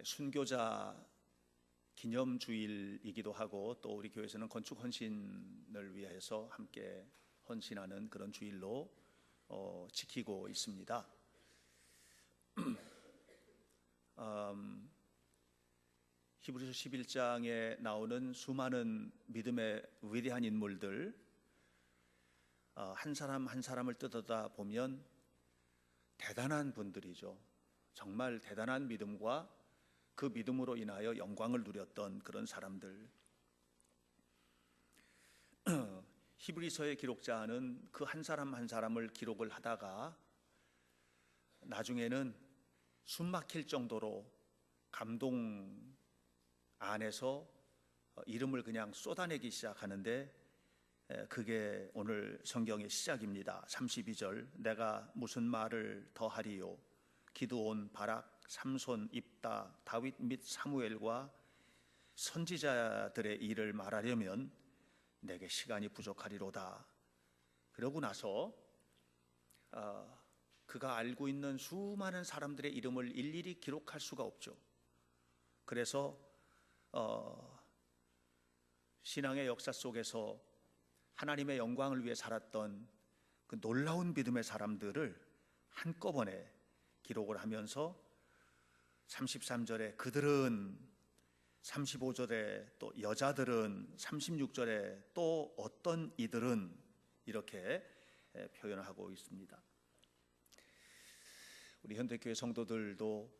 순교자 기념주일이기도 하고 또 우리 교회에서는 건축 헌신을 위해서 함께 헌신하는 그런 주일로 지키고 있습니다. 히브리서 11장에 나오는 수많은 믿음의 위대한 인물들, 한 사람 한 사람을 뜯어다 보면 대단한 분들이죠. 정말 대단한 믿음과 그 믿음으로 인하여 영광을 누렸던 그런 사람들. 히브리서의 기록자는 그 한 사람 한 사람을 기록을 하다가 나중에는 숨 막힐 정도로 감동 안에서 이름을 그냥 쏟아내기 시작하는데, 그게 오늘 성경의 시작입니다. 32절, 내가 무슨 말을 더하리요? 기드온, 바락, 삼손, 입다, 다윗 및 사무엘과 선지자들의 일을 말하려면 내게 시간이 부족하리로다. 그러고 나서 그가 알고 있는 수많은 사람들의 이름을 일일이 기록할 수가 없죠. 그래서 신앙의 역사 속에서 하나님의 영광을 위해 살았던 그 놀라운 믿음의 사람들을 한꺼번에 기록을 하면서 33절에 그들은, 35절에 또 여자들은, 36절에 또 어떤 이들은, 이렇게 표현하고 있습니다. 우리 현대교회 성도들도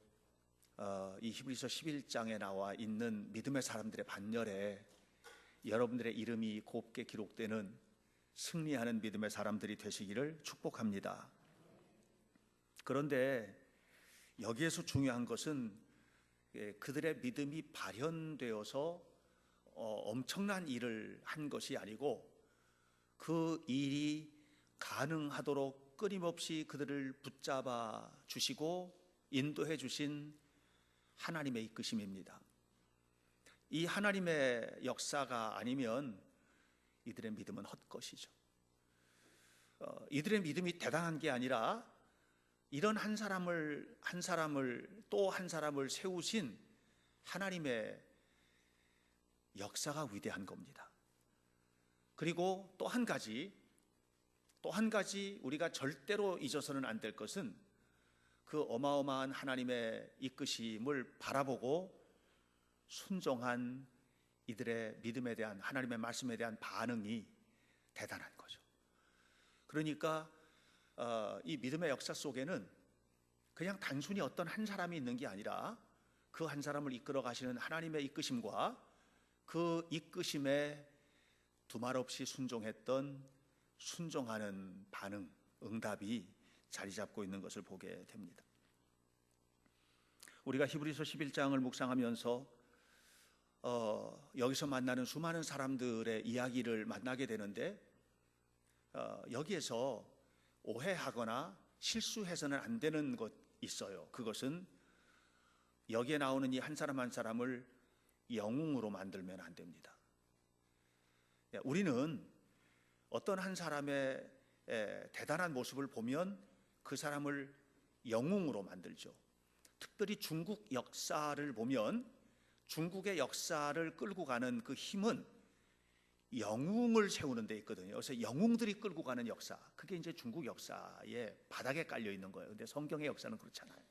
이 히브리서 11장에 나와 있는 믿음의 사람들의 반열에 여러분들의 이름이 곱게 기록되는 승리하는 믿음의 사람들이 되시기를 축복합니다. 그런데 여기에서 중요한 것은 그들의 믿음이 발현되어서 엄청난 일을 한 것이 아니고, 그 일이 가능하도록 끊임없이 그들을 붙잡아 주시고 인도해 주신 하나님의 이끄심입니다. 이 하나님의 역사가 아니면 이들의 믿음은 헛것이죠. 이들의 믿음이 대단한 게 아니라 이런 한 사람을 또 한 사람을 세우신 하나님의 역사가 위대한 겁니다. 그리고 또 한 가지 우리가 절대로 잊어서는 안 될 것은 그 어마어마한 하나님의 이끄심을 바라보고 순종한 이들의 믿음에 대한, 하나님의 말씀에 대한 반응이 대단한 거죠. 그러니까 이 믿음의 역사 속에는 그냥 단순히 어떤 한 사람이 있는 게 아니라 그 한 사람을 이끌어 가시는 하나님의 이끄심과 그 이끄심에 두말 없이 순종하는 반응, 응답이 자리 잡고 있는 것을 보게 됩니다. 우리가 히브리서 11장을 묵상하면서 여기서 만나는 수많은 사람들의 이야기를 만나게 되는데, 여기에서 오해하거나 실수해서는 안 되는 것 있어요. 그것은 여기에 나오는 이 한 사람 한 사람을 영웅으로 만들면 안 됩니다. 우리는 어떤 한 사람의 대단한 모습을 보면 그 사람을 영웅으로 만들죠. 특별히 중국 역사를 보면 중국의 역사를 끌고 가는 그 힘은 영웅을 세우는 데 있거든요. 그래서 영웅들이 끌고 가는 역사, 그게 이제 중국 역사의 바닥에 깔려 있는 거예요. 근데 성경의 역사는 그렇잖아요.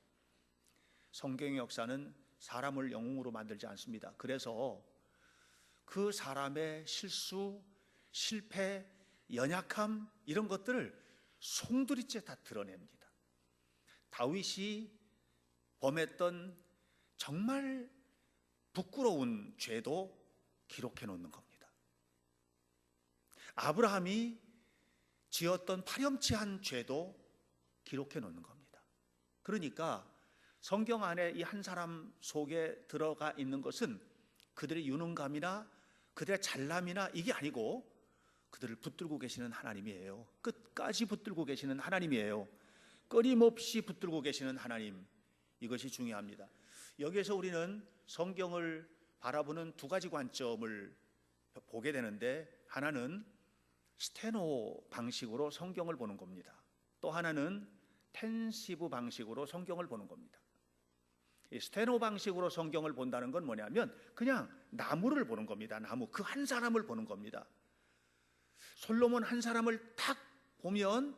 성경의 역사는 사람을 영웅으로 만들지 않습니다. 그래서 그 사람의 실수, 실패, 연약함, 이런 것들을 송두리째 다 드러냅니다. 다윗이 범했던 정말 부끄러운 죄도 기록해 놓는 겁니다. 아브라함이 지었던 파렴치한 죄도 기록해 놓는 겁니다. 그러니까 성경 안에 이 한 사람 속에 들어가 있는 것은 그들의 유능감이나 그들의 잘남이나 이게 아니고 그들을 붙들고 계시는 하나님이에요. 끝까지 붙들고 계시는 하나님이에요. 끊임없이 붙들고 계시는 하나님, 이것이 중요합니다. 여기에서 우리는 성경을 바라보는 두 가지 관점을 보게 되는데, 하나는 스테노 방식으로 성경을 보는 겁니다. 또 하나는 텐시브 방식으로 성경을 보는 겁니다. 이 스테노 방식으로 성경을 본다는 건 뭐냐면 그냥 나무를 보는 겁니다. 나무, 그 한 사람을 보는 겁니다. 솔로몬 한 사람을 딱 보면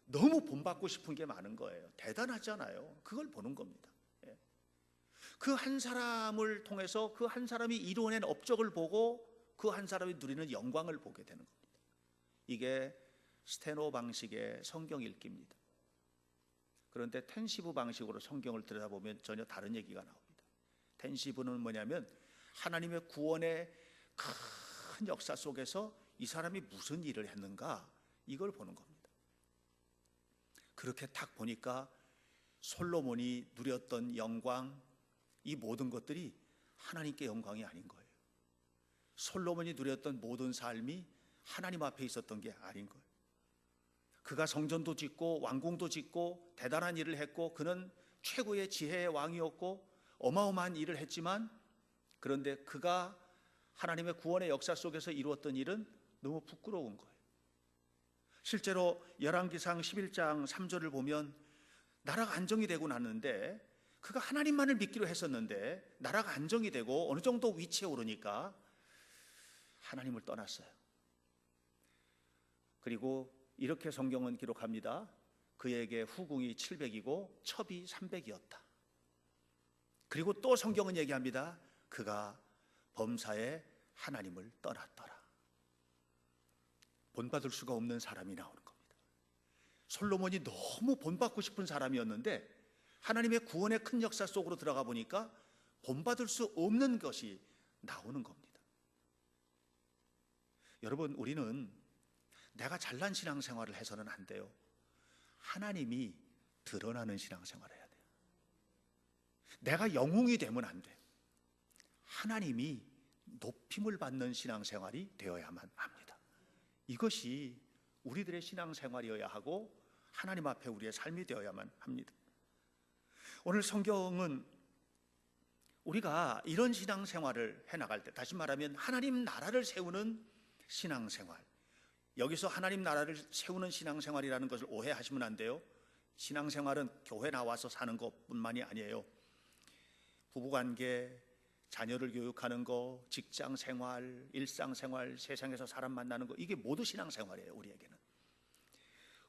너무 본받고 싶은 게 많은 거예요. 대단하잖아요. 그걸 보는 겁니다. 그 한 사람을 통해서 그 한 사람이 이루어낸 업적을 보고 그 한 사람이 누리는 영광을 보게 되는 겁니다. 이게 스테노 방식의 성경 읽기입니다. 그런데 텐시브 방식으로 성경을 들여다보면 전혀 다른 얘기가 나옵니다. 텐시브는 뭐냐면 하나님의 구원의 큰 역사 속에서 이 사람이 무슨 일을 했는가, 이걸 보는 겁니다. 그렇게 딱 보니까 솔로몬이 누렸던 영광, 이 모든 것들이 하나님께 영광이 아닌 거예요. 솔로몬이 누렸던 모든 삶이 하나님 앞에 있었던 게 아닌 거예요. 그가 성전도 짓고 왕궁도 짓고 대단한 일을 했고 그는 최고의 지혜의 왕이었고 어마어마한 일을 했지만, 그런데 그가 하나님의 구원의 역사 속에서 이루었던 일은 너무 부끄러운 거예요. 실제로 열왕기상 11장 3절을 보면 나라가 안정이 되고 났는데, 그가 하나님만을 믿기로 했었는데 나라가 안정이 되고 어느 정도 위치에 오르니까 하나님을 떠났어요. 그리고 이렇게 성경은 기록합니다. 그에게 후궁이 700이고 첩이 300이었다. 그리고 또 성경은 얘기합니다. 그가 범사에 하나님을 떠났더라. 본받을 수가 없는 사람이 나오는 겁니다. 솔로몬이 너무 본받고 싶은 사람이었는데 하나님의 구원의 큰 역사 속으로 들어가 보니까 본받을 수 없는 것이 나오는 겁니다. 여러분, 우리는 내가 잘난 신앙생활을 해서는 안 돼요. 하나님이 드러나는 신앙생활을 해야 돼요. 내가 영웅이 되면 안 돼요. 하나님이 높임을 받는 신앙생활이 되어야만 합니다. 이것이 우리들의 신앙생활이어야 하고 하나님 앞에 우리의 삶이 되어야만 합니다. 오늘 성경은 우리가 이런 신앙생활을 해나갈 때, 다시 말하면 하나님 나라를 세우는 신앙생활, 여기서 하나님 나라를 세우는 신앙생활이라는 것을 오해하시면 안 돼요. 신앙생활은 교회 나와서 사는 것뿐만이 아니에요. 부부관계, 자녀를 교육하는 거, 직장생활, 일상생활, 세상에서 사람 만나는 거, 이게 모두 신앙생활이에요. 우리에게는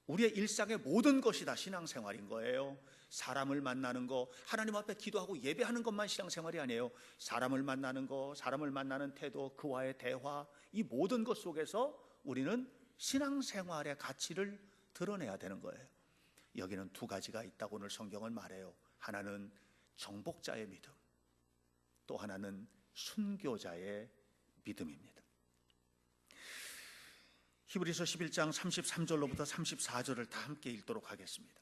우리의 일상의 모든 것이 다 신앙생활인 거예요. 사람을 만나는 거, 하나님 앞에 기도하고 예배하는 것만 신앙생활이 아니에요. 사람을 만나는 거, 사람을 만나는 태도, 그와의 대화, 이 모든 것 속에서 우리는 신앙생활의 가치를 드러내야 되는 거예요. 여기는 두 가지가 있다고 오늘 성경은 말해요. 하나는 정복자의 믿음, 또 하나는 순교자의 믿음입니다. 히브리서 11장 33절로부터 34절을 다 함께 읽도록 하겠습니다.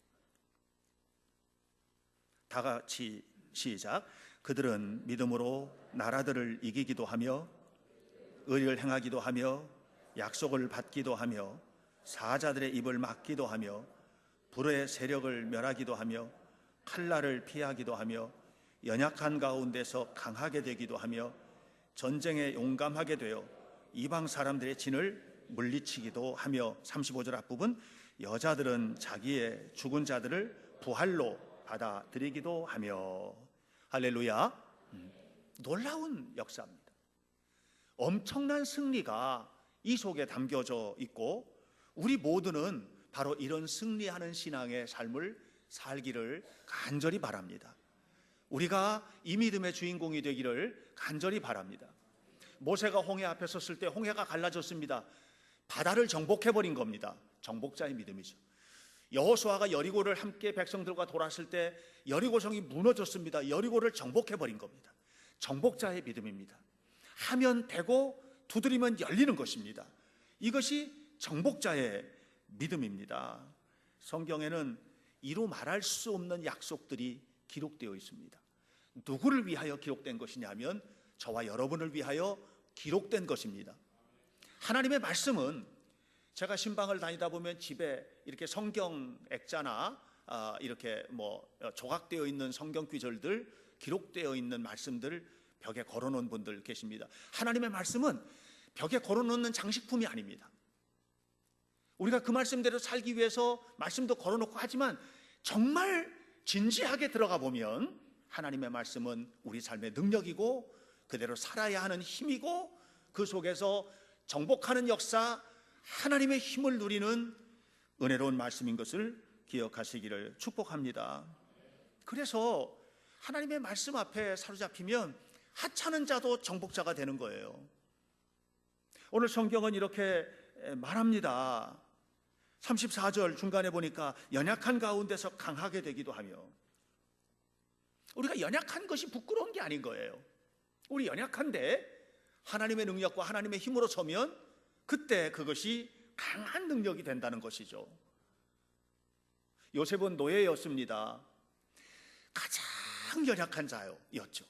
다 같이 시작. 그들은 믿음으로 나라들을 이기기도 하며 의를 행하기도 하며 약속을 받기도 하며 사자들의 입을 막기도 하며 불의 세력을 멸하기도 하며 칼날을 피하기도 하며 연약한 가운데서 강하게 되기도 하며 전쟁에 용감하게 되어 이방 사람들의 진을 물리치기도 하며, 35절 앞부분, 여자들은 자기의 죽은 자들을 부활로 받아들이기도 하며. 할렐루야. 놀라운 역사입니다. 엄청난 승리가 이 속에 담겨져 있고 우리 모두는 바로 이런 승리하는 신앙의 삶을 살기를 간절히 바랍니다. 우리가 이 믿음의 주인공이 되기를 간절히 바랍니다. 모세가 홍해 앞에 섰을 때 홍해가 갈라졌습니다. 바다를 정복해버린 겁니다. 정복자의 믿음이죠. 여호수아가 여리고를 함께 백성들과 돌았을 때 여리고성이 무너졌습니다. 여리고를 정복해버린 겁니다. 정복자의 믿음입니다. 하면 되고 두드리면 열리는 것입니다. 이것이 정복자의 믿음입니다. 성경에는 이루 말할 수 없는 약속들이 기록되어 있습니다. 누구를 위하여 기록된 것이냐면 저와 여러분을 위하여 기록된 것입니다. 하나님의 말씀은, 제가 신방을 다니다 보면 집에 이렇게 성경 액자나 이렇게 조각되어 있는 성경 구절들, 기록되어 있는 말씀들을 벽에 걸어놓은 분들 계십니다. 하나님의 말씀은 벽에 걸어놓는 장식품이 아닙니다. 우리가 그 말씀대로 살기 위해서 말씀도 걸어놓고 하지만 정말 진지하게 들어가 보면 하나님의 말씀은 우리 삶의 능력이고 그대로 살아야 하는 힘이고 그 속에서 정복하는 역사, 하나님의 힘을 누리는 은혜로운 말씀인 것을 기억하시기를 축복합니다. 그래서 하나님의 말씀 앞에 사로잡히면 하찮은 자도 정복자가 되는 거예요. 오늘 성경은 이렇게 말합니다. 34절 중간에 보니까 연약한 가운데서 강하게 되기도 하며, 우리가 연약한 것이 부끄러운 게 아닌 거예요. 우리 연약한데 하나님의 능력과 하나님의 힘으로 서면 그때 그것이 강한 능력이 된다는 것이죠. 요셉은 노예였습니다. 가장 연약한 자였죠.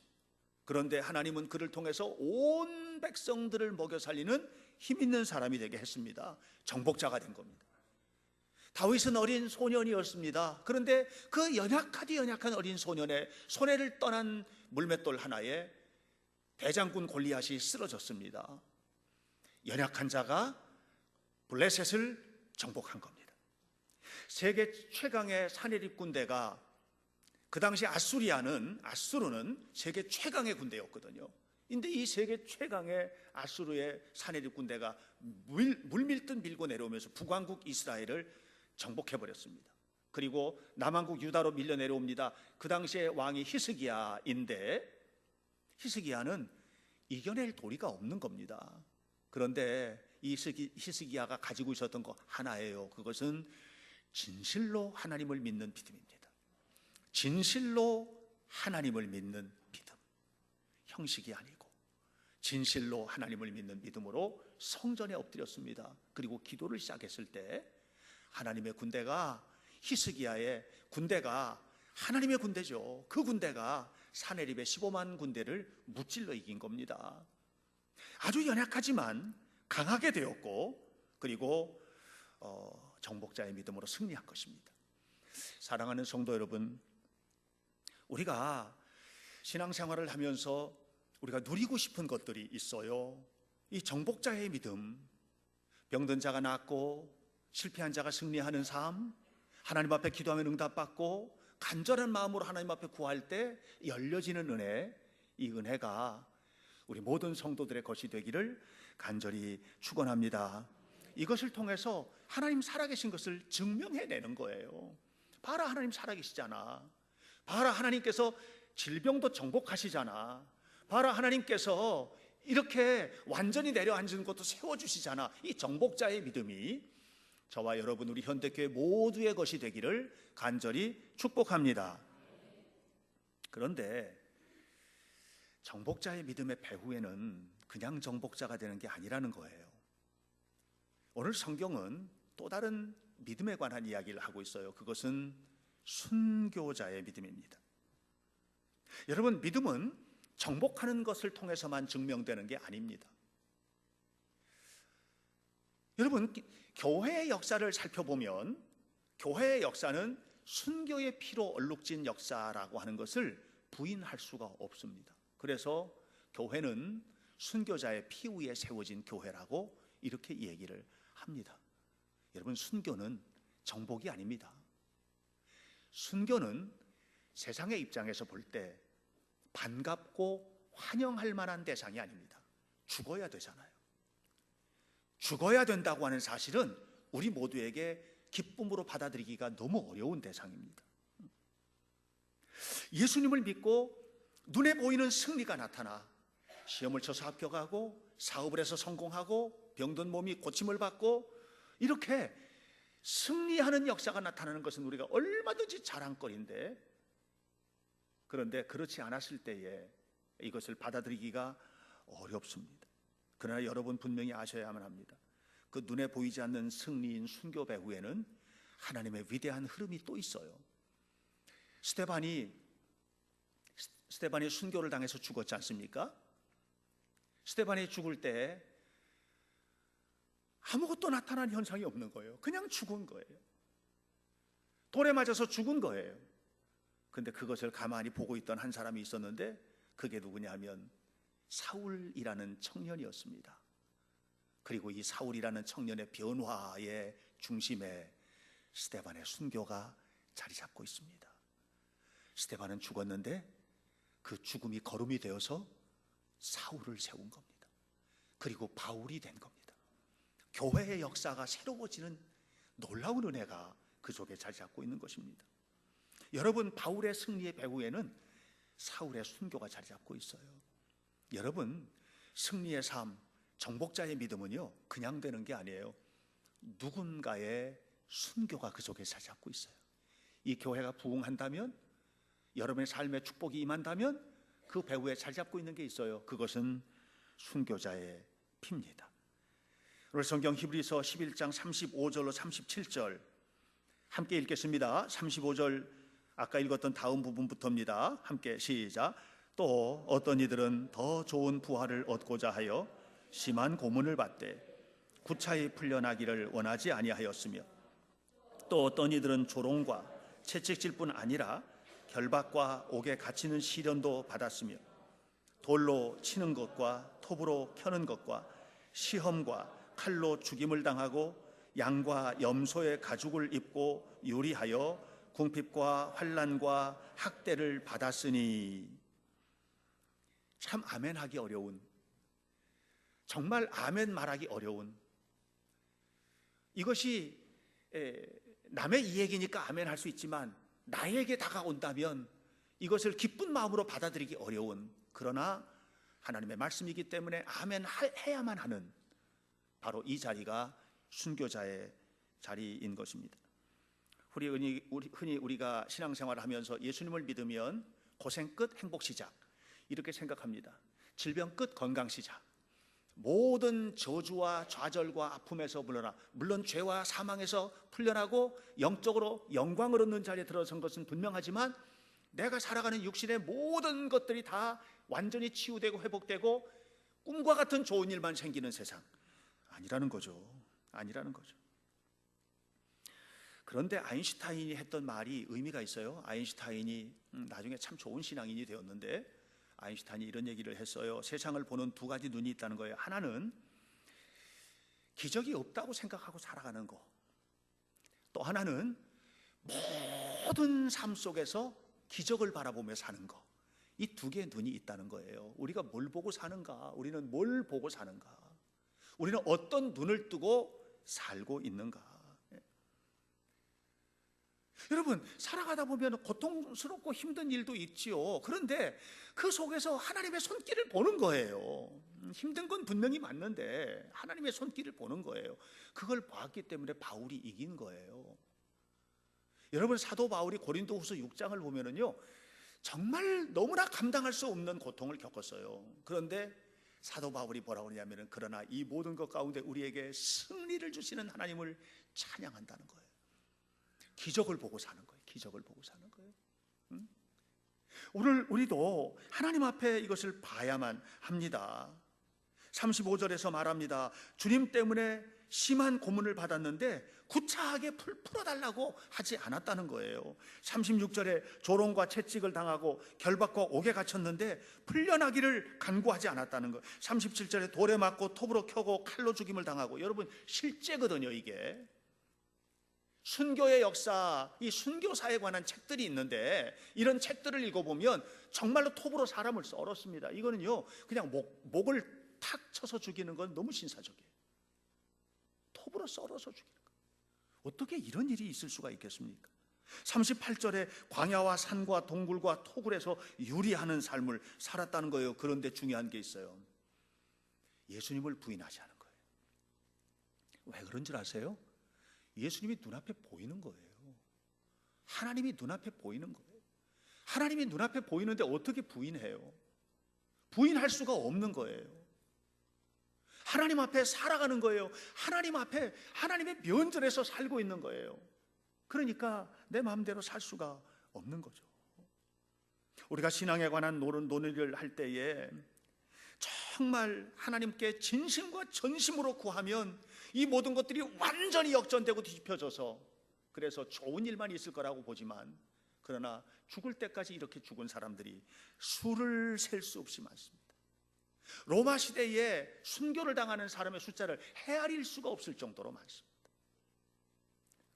그런데 하나님은 그를 통해서 온 백성들을 먹여 살리는 힘 있는 사람이 되게 했습니다. 정복자가 된 겁니다. 다윗은 어린 소년이었습니다. 그런데 그 연약하디 연약한 어린 소년의 손해를 떠난 물맷돌 하나에 대장군 골리앗이 쓰러졌습니다. 연약한 자가 블레셋을 정복한 겁니다. 세계 최강의 사내립 군대가, 그 당시 아수르는 세계 최강의 군대였거든요. 근데 이 세계 최강의 아수르의 사내립 군대가 물밀듯 밀고 내려오면서 북왕국 이스라엘을 정복해버렸습니다. 그리고 남왕국 유다로 밀려 내려옵니다. 그 당시에 왕이 히스기야인데 히스기야는 이겨낼 도리가 없는 겁니다. 그런데 이 히스기야가 가지고 있었던 거 하나예요. 그것은 진실로 하나님을 믿는 믿음입니다. 진실로 하나님을 믿는 믿음, 형식이 아니고 진실로 하나님을 믿는 믿음으로 성전에 엎드렸습니다. 그리고 기도를 시작했을 때 하나님의 군대가, 히스기야의 군대가 하나님의 군대죠. 그 군대가 사내립의 15만 군대를 무찔러 이긴 겁니다. 아주 연약하지만 강하게 되었고, 그리고 정복자의 믿음으로 승리한 것입니다. 사랑하는 성도 여러분, 우리가 신앙생활을 하면서 우리가 누리고 싶은 것들이 있어요. 이 정복자의 믿음, 병든 자가 낫고 실패한 자가 승리하는 삶, 하나님 앞에 기도하면 응답받고 간절한 마음으로 하나님 앞에 구할 때 열려지는 은혜, 이 은혜가 우리 모든 성도들의 것이 되기를 간절히 축원합니다. 이것을 통해서 하나님 살아계신 것을 증명해내는 거예요. 봐라, 하나님 살아계시잖아. 봐라, 하나님께서 질병도 정복하시잖아. 봐라, 하나님께서 이렇게 완전히 내려앉은 것도 세워주시잖아. 이 정복자의 믿음이 저와 여러분, 우리 현대교회 모두의 것이 되기를 간절히 축복합니다. 그런데 정복자의 믿음의 배후에는 그냥 정복자가 되는 게 아니라는 거예요. 오늘 성경은 또 다른 믿음에 관한 이야기를 하고 있어요. 그것은 순교자의 믿음입니다. 여러분, 믿음은 정복하는 것을 통해서만 증명되는 게 아닙니다. 여러분, 교회의 역사를 살펴보면 교회의 역사는 순교의 피로 얼룩진 역사라고 하는 것을 부인할 수가 없습니다. 그래서 교회는 순교자의 피 위에 세워진 교회라고 이렇게 얘기를 합니다. 여러분, 순교는 정복이 아닙니다. 순교는 세상의 입장에서 볼 때 반갑고 환영할 만한 대상이 아닙니다. 죽어야 되잖아요. 죽어야 된다고 하는 사실은 우리 모두에게 기쁨으로 받아들이기가 너무 어려운 대상입니다. 예수님을 믿고 눈에 보이는 승리가 나타나 시험을 쳐서 합격하고 사업을 해서 성공하고 병든 몸이 고침을 받고 이렇게 승리하는 역사가 나타나는 것은 우리가 얼마든지 자랑거리인데, 그런데 그렇지 않았을 때에 이것을 받아들이기가 어렵습니다. 그러나 여러분 분명히 아셔야만 합니다. 그 눈에 보이지 않는 승리인 순교 배후에는 하나님의 위대한 흐름이 또 있어요. 스데반이 순교를 당해서 죽었지 않습니까? 스데반이 죽을 때 아무것도 나타난 현상이 없는 거예요. 그냥 죽은 거예요. 돌에 맞아서 죽은 거예요. 근데 그것을 가만히 보고 있던 한 사람이 있었는데, 그게 누구냐 하면 사울이라는 청년이었습니다. 그리고 이 사울이라는 청년의 변화의 중심에 스데반의 순교가 자리 잡고 있습니다. 스데반은 죽었는데 그 죽음이 거름이 되어서 사울을 세운 겁니다. 그리고 바울이 된 겁니다. 교회의 역사가 새로워지는 놀라운 은혜가 그 속에 자리 잡고 있는 것입니다. 여러분, 바울의 승리의 배후에는 사울의 순교가 자리 잡고 있어요. 여러분, 승리의 삶, 정복자의 믿음은요, 그냥 되는 게 아니에요. 누군가의 순교가 그 속에 자리 잡고 있어요. 이 교회가 부흥한다면, 여러분의 삶에 축복이 임한다면 그 배후에 자리 잡고 있는 게 있어요. 그것은 순교자의 피입니다. 오늘 성경 히브리서 11장 35절로 37절 함께 읽겠습니다. 35절 아까 읽었던 다음 부분부터입니다. 함께 시작. 또 어떤 이들은 더 좋은 부활을 얻고자 하여 심한 고문을 받되 구차히 풀려나기를 원하지 아니하였으며, 또 어떤 이들은 조롱과 채찍질 뿐 아니라 결박과 옥에 갇히는 시련도 받았으며, 돌로 치는 것과 톱으로 켜는 것과 시험과 칼로 죽임을 당하고 양과 염소의 가죽을 입고 유리하여 궁핍과 환난과 학대를 받았으니. 참 아멘하기 어려운, 정말 아멘 말하기 어려운, 이것이 남의 이야기니까 아멘 할 수 있지만 나에게 다가온다면 이것을 기쁜 마음으로 받아들이기 어려운, 그러나 하나님의 말씀이기 때문에 아멘 해야만 하는 바로 이 자리가 순교자의 자리인 것입니다. 흔히 우리가 신앙생활을 하면서 예수님을 믿으면 고생 끝 행복 시작 이렇게 생각합니다. 질병 끝 건강 시작, 모든 저주와 좌절과 아픔에서 물러나, 물론 죄와 사망에서 풀려나고 영적으로 영광을 얻는 자리에 들어선 것은 분명하지만 내가 살아가는 육신의 모든 것들이 다 완전히 치유되고 회복되고 꿈과 같은 좋은 일만 생기는 세상, 아니라는 거죠. 아니라는 거죠. 그런데 아인슈타인이 했던 말이 의미가 있어요. 아인슈타인이 나중에 참 좋은 신앙인이 되었는데, 아인슈타인이 이런 얘기를 했어요. 세상을 보는 두 가지 눈이 있다는 거예요. 하나는 기적이 없다고 생각하고 살아가는 거, 또 하나는 모든 삶 속에서 기적을 바라보며 사는 거. 이 두 개의 눈이 있다는 거예요. 우리가 뭘 보고 사는가? 우리는 뭘 보고 사는가? 우리는 어떤 눈을 뜨고 살고 있는가? 여러분, 살아가다 보면 고통스럽고 힘든 일도 있지요. 그런데 그 속에서 하나님의 손길을 보는 거예요. 힘든 건 분명히 맞는데 하나님의 손길을 보는 거예요. 그걸 봤기 때문에 바울이 이긴 거예요. 여러분, 사도 바울이 고린도후서 6장을 보면은요, 정말 너무나 감당할 수 없는 고통을 겪었어요. 그런데 사도 바울이 뭐라고 하냐면은, 그러나 이 모든 것 가운데 우리에게 승리를 주시는 하나님을 찬양한다는 거예요. 기적을 보고 사는 거예요. 기적을 보고 사는 거예요. 오늘 우리도 하나님 앞에 이것을 봐야만 합니다. 35절에서 말합니다. 주님 때문에 심한 고문을 받았는데 구차하게 풀어달라고 하지 않았다는 거예요. 36절에 조롱과 채찍을 당하고 결박과 옥에 갇혔는데 풀려나기를 간구하지 않았다는 거예요. 37절에 돌에 맞고 톱으로 켜고 칼로 죽임을 당하고. 여러분, 실제거든요. 이게 순교의 역사, 이 순교사에 관한 책들이 있는데 이런 책들을 읽어보면 정말로 톱으로 사람을 썰었습니다. 이거는요, 그냥 목을 탁 쳐서 죽이는 건 너무 신사적이에요. 톱으로 썰어서 죽이는 거, 어떻게 이런 일이 있을 수가 있겠습니까? 38절에 광야와 산과 동굴과 토굴에서 유리하는 삶을 살았다는 거예요. 그런데 중요한 게 있어요. 예수님을 부인하지 않은 거예요. 왜 그런 줄 아세요? 예수님이 눈앞에 보이는 거예요. 하나님이 눈앞에 보이는 거예요. 하나님이 눈앞에 보이는데 어떻게 부인해요? 부인할 수가 없는 거예요. 하나님 앞에 살아가는 거예요. 하나님 앞에 하나님의 면전에서 살고 있는 거예요. 그러니까 내 마음대로 살 수가 없는 거죠. 우리가 신앙에 관한 논의를 할 때에 정말 하나님께 진심과 전심으로 구하면 이 모든 것들이 완전히 역전되고 뒤집혀져서, 그래서 좋은 일만 있을 거라고 보지만, 그러나 죽을 때까지 이렇게 죽은 사람들이 수를 셀 수 없이 많습니다. 로마 시대에 순교를 당하는 사람의 숫자를 헤아릴 수가 없을 정도로 많습니다.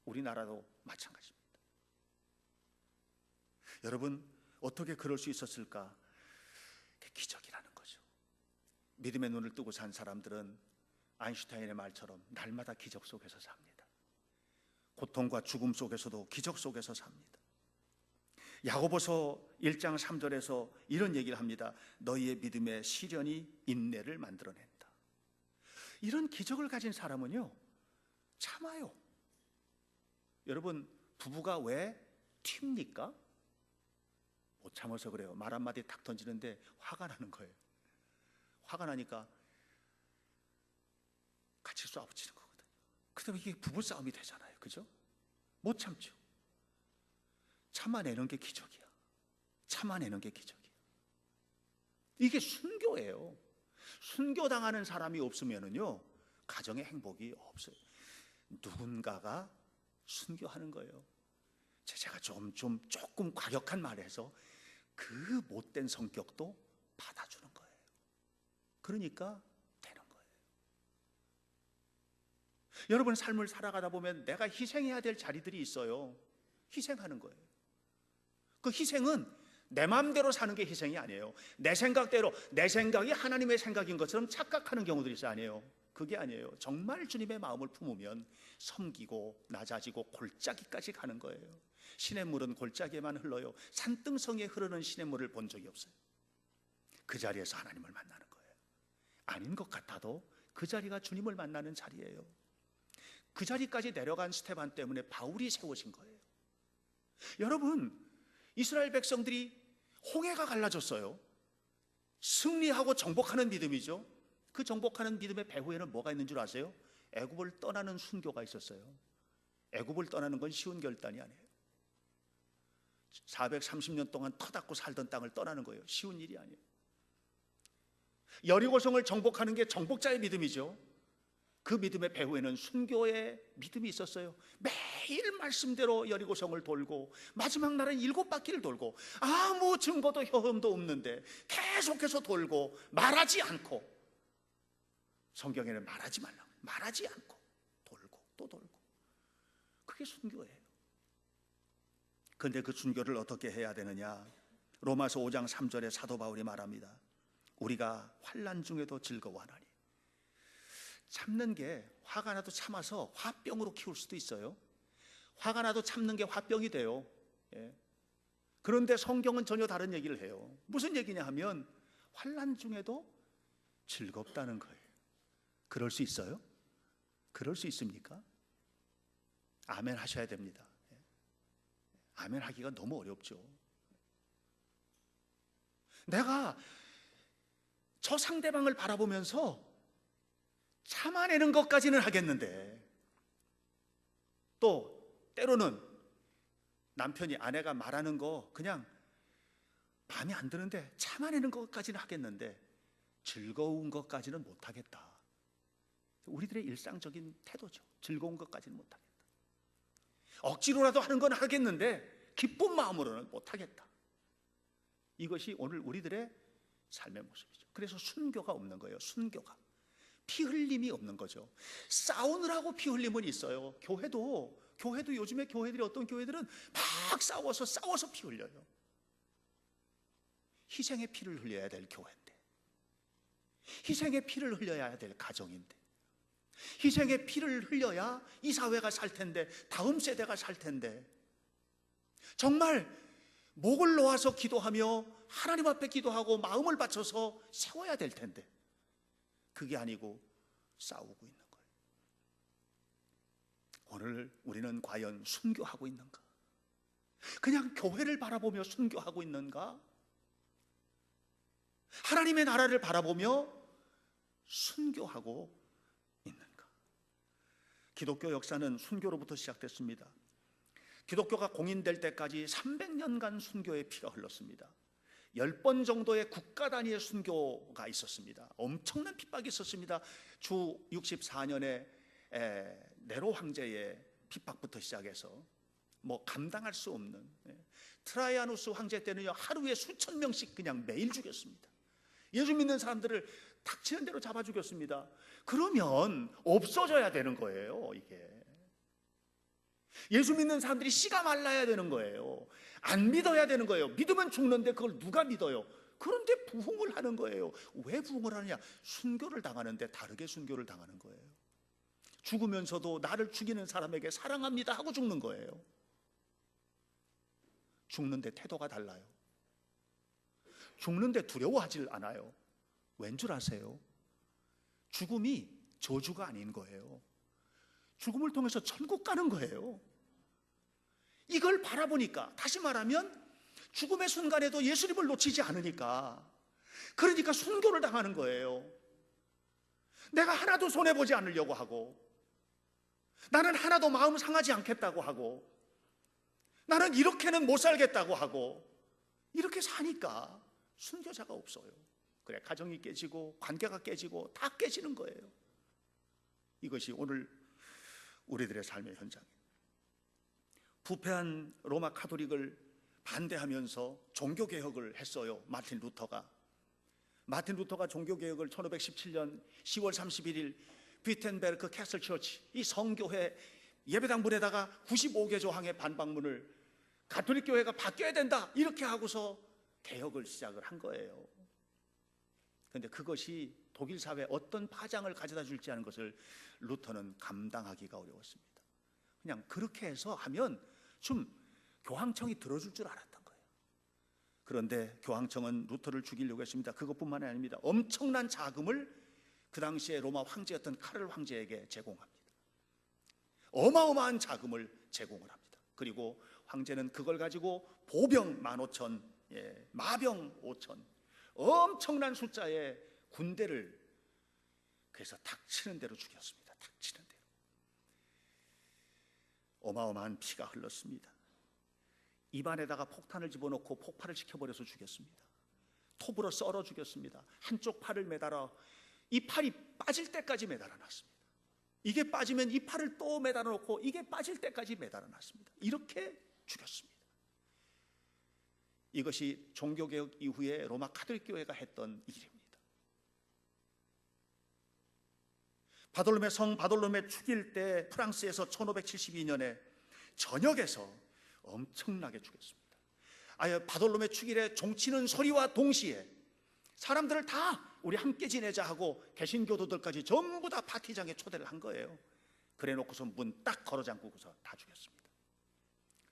우리나라도 마찬가지입니다. 여러분, 어떻게 그럴 수 있었을까? 믿음의 눈을 뜨고 산 사람들은 아인슈타인의 말처럼 날마다 기적 속에서 삽니다. 고통과 죽음 속에서도 기적 속에서 삽니다. 야고보서 1장 3절에서 이런 얘기를 합니다. 너희의 믿음의 시련이 인내를 만들어낸다. 이런 기적을 가진 사람은요, 참아요. 여러분, 부부가 왜 튑니까? 못 참아서 그래요. 말 한마디 탁 던지는데 화가 나는 거예요. 화가 나니까 같이 쏴붙이는 거거든요. 그다음에 이게 부부싸움이 되잖아요. 그죠? 못 참죠. 참아내는 게 기적이야. 참아내는 게 기적이야. 이게 순교예요. 순교당하는 사람이 없으면은요, 가정의 행복이 없어요. 누군가가 순교하는 거예요. 제가 조금 과격한 말해서 그 못된 성격도 받아주는 거예요. 그러니까 되는 거예요. 여러분, 삶을 살아가다 보면 내가 희생해야 될 자리들이 있어요. 희생하는 거예요. 그 희생은 내 마음대로 사는 게 희생이 아니에요. 내 생각대로, 내 생각이 하나님의 생각인 것처럼 착각하는 경우들이 있어요. 아니에요. 그게 아니에요. 정말 주님의 마음을 품으면 섬기고 낮아지고 골짜기까지 가는 거예요. 시냇물은 골짜기에만 흘러요. 산등성에 흐르는 시냇물을 본 적이 없어요. 그 자리에서 하나님을 만나는 거예요. 아닌 것 같아도 그 자리가 주님을 만나는 자리예요. 그 자리까지 내려간 스테반 때문에 바울이 세워진 거예요. 여러분, 이스라엘 백성들이 홍해가 갈라졌어요. 승리하고 정복하는 믿음이죠. 그 정복하는 믿음의 배후에는 뭐가 있는 줄 아세요? 애굽을 떠나는 순교가 있었어요. 애굽을 떠나는 건 쉬운 결단이 아니에요. 430년 동안 터닫고 살던 땅을 떠나는 거예요. 쉬운 일이 아니에요. 여리고성을 정복하는 게 정복자의 믿음이죠. 그 믿음의 배후에는 순교의 믿음이 있었어요. 매일 말씀대로 여리고성을 돌고 마지막 날은 7바퀴를 돌고 아무 증거도 효험도 없는데 계속해서 돌고 말하지 않고, 성경에는 말하지 말라고, 말하지 않고 돌고 또 돌고, 그게 순교예요. 그런데 그 순교를 어떻게 해야 되느냐? 로마서 5장 3절에 사도 바울이 말합니다. 우리가 환난 중에도 즐거워하나니. 참는 게, 화가 나도 참아서 화병으로 키울 수도 있어요. 화가 나도 참는 게 화병이 돼요. 예. 그런데 성경은 전혀 다른 얘기를 해요. 무슨 얘기냐 하면 환난 중에도 즐겁다는 거예요. 그럴 수 있어요? 그럴 수 있습니까? 아멘 하셔야 됩니다. 예. 아멘 하기가 너무 어렵죠. 내가 저 상대방을 바라보면서 참아내는 것까지는 하겠는데, 또 때로는 남편이, 아내가 말하는 거 그냥 마음에 안 드는데 참아내는 것까지는 하겠는데 즐거운 것까지는 못하겠다. 우리들의 일상적인 태도죠. 즐거운 것까지는 못하겠다. 억지로라도 하는 건 하겠는데 기쁜 마음으로는 못하겠다. 이것이 오늘 우리들의 삶의 모습이죠. 그래서 순교가 없는 거예요. 순교가. 피 흘림이 없는 거죠. 싸우느라고 피 흘림은 있어요. 교회도 요즘에 교회들이, 어떤 교회들은 막 싸워서 피 흘려요. 희생의 피를 흘려야 될 교회인데, 희생의 피를 흘려야 될 가정인데, 희생의 피를 흘려야 이 사회가 살 텐데, 다음 세대가 살 텐데, 정말 목을 놓아서 기도하며 하나님 앞에 기도하고 마음을 바쳐서 세워야 될 텐데, 그게 아니고 싸우고 있는 거예요. 오늘 우리는 과연 순교하고 있는가? 그냥 교회를 바라보며 순교하고 있는가? 하나님의 나라를 바라보며 순교하고 있는가? 기독교 역사는 순교로부터 시작됐습니다. 기독교가 공인될 때까지 300년간 순교의 피가 흘렀습니다. 10번 정도의 국가 단위의 순교가 있었습니다. 엄청난 핍박이 있었습니다. 주 64년에 네로 황제의 핍박부터 시작해서 뭐 감당할 수 없는, 트라이아누스 황제 때는요, 하루에 수천 명씩 그냥 매일 죽였습니다. 예수 믿는 사람들을 닥치는 대로 잡아 죽였습니다. 그러면 없어져야 되는 거예요. 이게 예수 믿는 사람들이 씨가 말라야 되는 거예요. 안 믿어야 되는 거예요. 믿으면 죽는데 그걸 누가 믿어요? 그런데 부흥을 하는 거예요. 왜 부흥을 하느냐? 순교를 당하는데 다르게 순교를 당하는 거예요. 죽으면서도 나를 죽이는 사람에게 사랑합니다 하고 죽는 거예요. 죽는데 태도가 달라요. 죽는데 두려워하질 않아요. 왠 줄 아세요? 죽음이 저주가 아닌 거예요. 죽음을 통해서 천국 가는 거예요. 이걸 바라보니까, 다시 말하면 죽음의 순간에도 예수님을 놓치지 않으니까, 그러니까 순교를 당하는 거예요. 내가 하나도 손해보지 않으려고 하고, 나는 하나도 마음 상하지 않겠다고 하고, 나는 이렇게는 못 살겠다고 하고, 이렇게 사니까 순교자가 없어요. 그래, 가정이 깨지고 관계가 깨지고 다 깨지는 거예요. 이것이 오늘 우리들의 삶의 현장이에요. 부패한 로마 카톨릭을 반대하면서 종교개혁을 했어요. 마틴 루터가 종교개혁을 1517년 10월 31일 비텐베르크 캐슬 처치, 이 성교회 예배당 문에다가 95개 조항의 반박문을 가톨릭 교회가 바뀌어야 된다 이렇게 하고서 개혁을 시작을 한 거예요. 그런데 그것이 독일 사회에 어떤 파장을 가져다 줄지 하는 것을 루터는 감당하기가 어려웠습니다. 그냥 그렇게 해서 하면 좀 교황청이 들어줄 줄 알았던 거예요. 그런데 교황청은 루터를 죽이려고 했습니다. 그것뿐만이 아닙니다. 엄청난 자금을 그 당시에 로마 황제였던 카를 황제에게 제공합니다. 어마어마한 자금을 제공을 합니다. 그리고 황제는 그걸 가지고 보병 15,000, 마병 5,000, 엄청난 숫자의 군대를 그래서 닥치는 대로 죽였습니다. 닥치는 대로. 어마어마한 피가 흘렀습니다. 입안에다가 폭탄을 집어넣고 폭발을 시켜버려서 죽였습니다. 톱으로 썰어 죽였습니다. 한쪽 팔을 매달아 이 팔이 빠질 때까지 매달아 놨습니다. 이게 빠지면 이 팔을 또 매달아 놓고 이게 빠질 때까지 매달아 놨습니다. 이렇게 죽였습니다. 이것이 종교개혁 이후에 로마 카톨릭 교회가 했던 일입니다. 성 바돌로메 죽일 때 프랑스에서 1572년에 전역에서 엄청나게 죽였습니다. 아예 바돌로메 축일에 종치는 소리와 동시에 사람들을 다 우리 함께 지내자 하고 개신교도들까지 전부 다 파티장에 초대를 한 거예요. 그래 놓고서 문 딱 걸어 잠그고서 다 죽였습니다.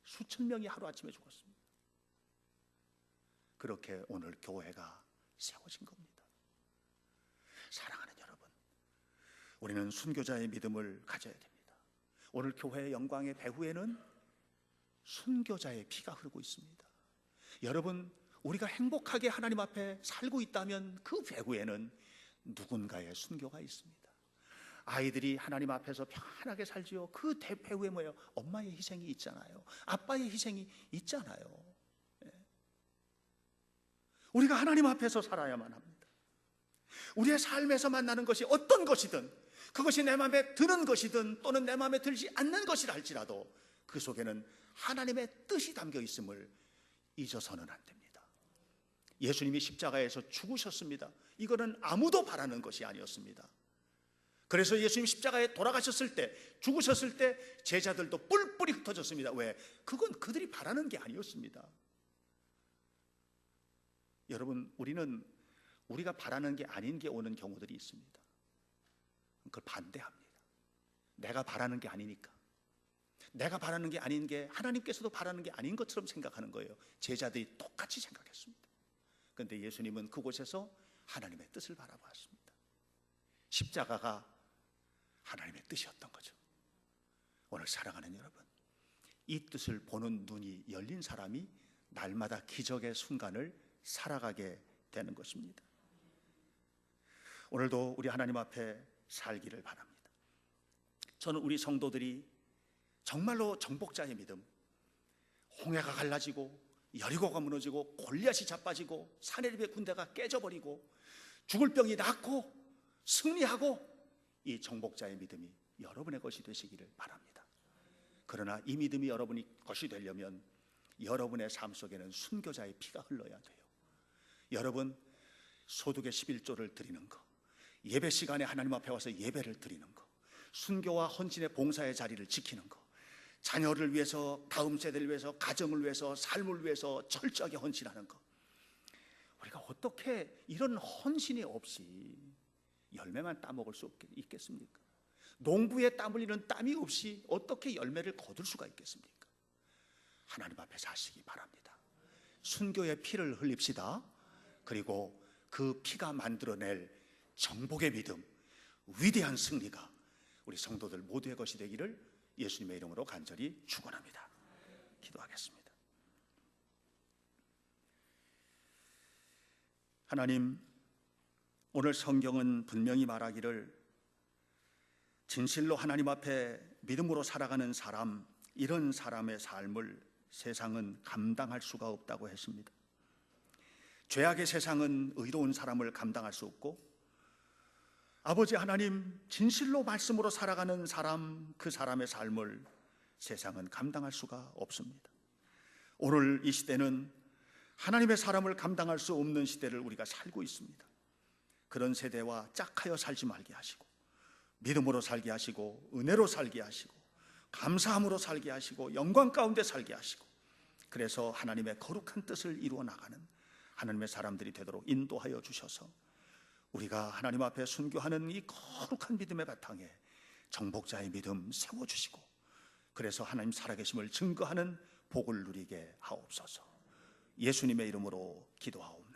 수천 명이 하루아침에 죽었습니다. 그렇게 오늘 교회가 세워진 겁니다. 사랑하는 여러분, 우리는 순교자의 믿음을 가져야 됩니다. 오늘 교회의 영광의 배후에는 순교자의 피가 흐르고 있습니다. 여러분, 우리가 행복하게 하나님 앞에 살고 있다면 그 배후에는 누군가의 순교가 있습니다. 아이들이 하나님 앞에서 편하게 살지요. 그 배후에 뭐예요? 엄마의 희생이 있잖아요. 아빠의 희생이 있잖아요. 우리가 하나님 앞에서 살아야만 합니다. 우리의 삶에서 만나는 것이 어떤 것이든, 그것이 내 마음에 드는 것이든 또는 내 마음에 들지 않는 것이라 할지라도 그 속에는 하나님의 뜻이 담겨 있음을 잊어서는 안 됩니다. 예수님이 십자가에서 죽으셨습니다. 이거는 아무도 바라는 것이 아니었습니다. 그래서 예수님 십자가에 돌아가셨을 때, 죽으셨을 때 제자들도 뿔뿔이 흩어졌습니다. 왜? 그건 그들이 바라는 게 아니었습니다. 여러분, 우리는 우리가 바라는 게 아닌 게 오는 경우들이 있습니다. 그걸 반대합니다. 내가 바라는 게 아니니까. 내가 바라는 게 아닌 게 하나님께서도 바라는 게 아닌 것처럼 생각하는 거예요. 제자들이 똑같이 생각했습니다. 그런데 예수님은 그곳에서 하나님의 뜻을 바라보았습니다. 십자가가 하나님의 뜻이었던 거죠. 오늘 사랑하는 여러분, 이 뜻을 보는 눈이 열린 사람이 날마다 기적의 순간을 살아가게 되는 것입니다. 오늘도 우리 하나님 앞에 살기를 바랍니다. 저는 우리 성도들이 정말로 정복자의 믿음, 홍해가 갈라지고 여리고가 무너지고 골리앗이 자빠지고 사내립의 군대가 깨져버리고 죽을 병이 낫고 승리하고, 이 정복자의 믿음이 여러분의 것이 되시기를 바랍니다. 그러나 이 믿음이 여러분의 것이 되려면 여러분의 삶 속에는 순교자의 피가 흘러야 돼요. 여러분, 소득의 11조를 드리는 거, 예배 시간에 하나님 앞에 와서 예배를 드리는 거, 순교와 헌신의 봉사의 자리를 지키는 거, 자녀를 위해서, 다음 세대를 위해서, 가정을 위해서, 삶을 위해서 철저하게 헌신하는 거, 우리가 어떻게 이런 헌신이 없이 열매만 따먹을 수 있겠습니까? 농부의 땀 흘리는 땀이 없이 어떻게 열매를 거둘 수가 있겠습니까? 하나님 앞에 하시기 바랍니다. 순교의 피를 흘립시다. 그리고 그 피가 만들어낼 정복의 믿음, 위대한 승리가 우리 성도들 모두의 것이 되기를 예수님의 이름으로 간절히 축원합니다. 기도하겠습니다. 하나님, 오늘 성경은 분명히 말하기를 진실로 하나님 앞에 믿음으로 살아가는 사람, 이런 사람의 삶을 세상은 감당할 수가 없다고 했습니다. 죄악의 세상은 의로운 사람을 감당할 수 없고, 아버지 하나님, 진실로 말씀으로 살아가는 사람, 그 사람의 삶을 세상은 감당할 수가 없습니다. 오늘 이 시대는 하나님의 사람을 감당할 수 없는 시대를 우리가 살고 있습니다. 그런 세대와 짝하여 살지 말게 하시고, 믿음으로 살게 하시고, 은혜로 살게 하시고, 감사함으로 살게 하시고, 영광 가운데 살게 하시고, 그래서 하나님의 거룩한 뜻을 이루어 나가는 하나님의 사람들이 되도록 인도하여 주셔서 우리가 하나님 앞에 순교하는 이 거룩한 믿음의 바탕에 정복자의 믿음 세워주시고, 그래서 하나님 살아계심을 증거하는 복을 누리게 하옵소서. 예수님의 이름으로 기도하옵나이다.